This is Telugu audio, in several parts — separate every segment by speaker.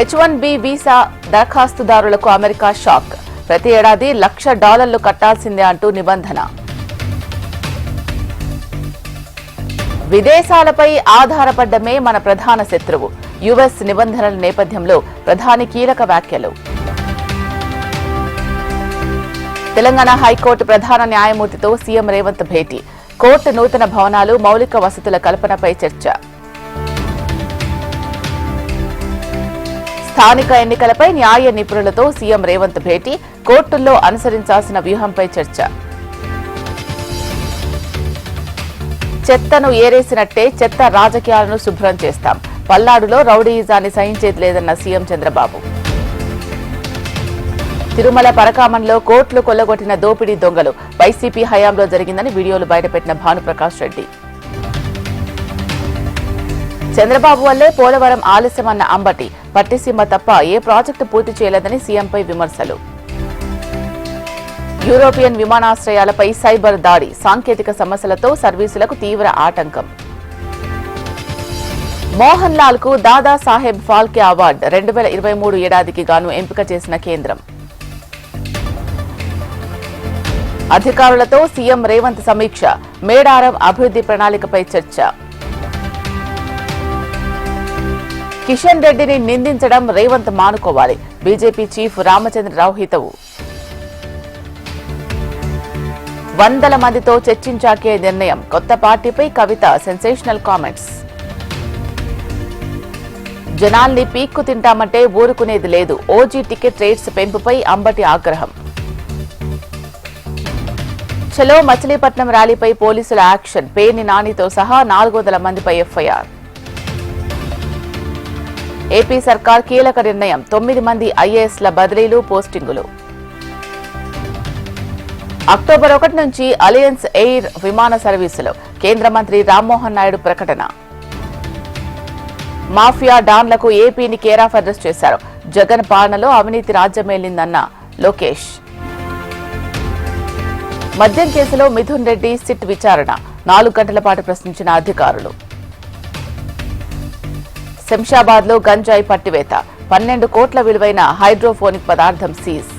Speaker 1: H-1B visa దరఖాస్తుదారులకు America shock. ప్రతి ఏడాది $1,00,000 కట్టాల్సిందే అంటూ నిబంధన. విదేశాలపై ఆధారపడ్డమే మన ప్రధాన శత్రువు. యుఎస్ నిబంధనల నేపథ్యంలో ప్రధాని కీలక వ్యాఖ్యలు. తెలంగాణ హైకోర్టు ప్రధాన న్యాయమూర్తితో సీఎం రేవంత్ భేటీ. కోర్టు నూతన భవనాలు, మౌలిక వసతుల కల్పనపై చర్చ. స్థానిక ఎన్నికలపై న్యాయ నిపుణులతో సీఎం రేవంత్ భేటీ. కోర్టుల్లో అనుసరించాల్సిన వ్యూహంపై చర్చ. చెత్తను ఏరేసినట్టే చెత్త రాజకీయాలను శుభ్రం చేస్తాం. పల్నాడులో రౌడీయిజాన్ని సహించేది లేదన్న సీఎం చంద్రబాబు. తిరుమల పరకామంలో కోట్లు కొల్లగొట్టిన దోపిడీ దొంగలు వైసీపీ హయాంలో జరిగిందని వీడియోలు బయటపెట్టిన భానుప్రకాష్ రెడ్డి. చంద్రబాబు వల్లే పోలవరం ఆలస్యమన్న అంబటి. పట్టిసీమ తప్ప ఏ ప్రాజెక్టు పూర్తి చేయలేదని సీఎంపై విమర్శలు. యూరోపియన్ విమానాశ్రయాలపై సైబర్ దాడి. సాంకేతిక సమస్యలతో సర్వీసులకు తీవ్ర ఆటంకం. మోహన్ లాల్ కు దాదా సాహెబ్ ఫాల్కే అవార్డు 2023 ఏడాదికి గాను ఎంపిక చేసిన కేంద్రం. అధికారులతో సీఎం రేవంత్ సమీక్ష. మేడారం అభివృద్ధి ప్రణాళికపై చర్చ. కిషన్ రెడ్డిని నిందించడం రేవంత్ మానుకోవాలి. బీజేపీ చీఫ్ రామచంద్రరావు హితవు. 100 మందితో చర్చించాకే నిర్ణయం. కొత్త పార్టీపై కవిత సెన్సేషనల్ కామెంట్స్. జనాల్ని పీక్కు తింటామంటే ఊరుకునేది లేదు. ఓజీ టికెట్ రేట్స్ పెంపుపై అంబటి ఆగ్రహం. చలో మచిలీపట్నం ర్యాలీపై పోలీసుల యాక్షన్. పేర్ని నానితో సహా 400 మందిపై ఎఫ్ఐఆర్. ఏపీ సర్కార్ కీలక నిర్ణయం. 9 మంది ఐఏఎస్ల బదిలీలు, పోస్టింగులు. అక్టోబర్ 1 నుంచి అలయన్స్ ఎయిర్ విమాన సర్వీసులు. కేంద్ర మంత్రి రామ్మోహన్ నాయుడు ప్రకటన. మాఫియా డాన్లకు ఏపీని కేర్ ఆఫ్ అడ్రస్ చేశారు. జగన్ పాలనలో అవినీతి రాజ్యమేలిందన్న లోకేష్. మద్యం కేసులో మిథున్ రెడ్డి సిట్ విచారణ. 4 గంటల పాటు ప్రశ్నించిన అధికారులు. శంషాబాద్ లో గంజాయి పట్టివేత. 12 కోట్ల విలువైన హైడ్రోఫోనిక్ పదార్థం సీజ్.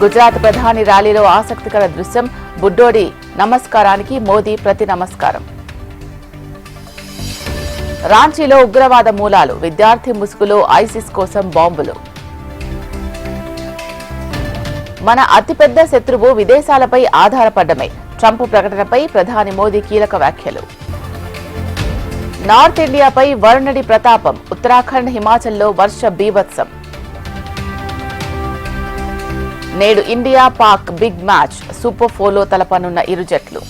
Speaker 1: గుజరాత్ ప్రధాని ర్యాలీలో ఆసక్తికర దృశ్యం. బుడ్డోడి నమస్కారానికి మోదీ ప్రతి నమస్కారం. రాంచీలో ఉగ్రవాద మూలాలు. విద్యార్థి ముసుగులో ఐసిస్ కోసం బాంబులు. మన అతిపెద్ద శత్రువు విదేశాలపై ఆధారపడ్డమే. ట్రంప్ ప్రకటనపై ప్రధాని మోదీ కీలక వ్యాఖ్యలు. నార్త్ ఇండియాపై వరుణుడి ప్రతాపం. ఉత్తరాఖండ్, హిమాచల్లో వర్ష బీభత్సం. నేడు India Pak big match. Super 4లో తలపనున్న ఇరు జట్లు.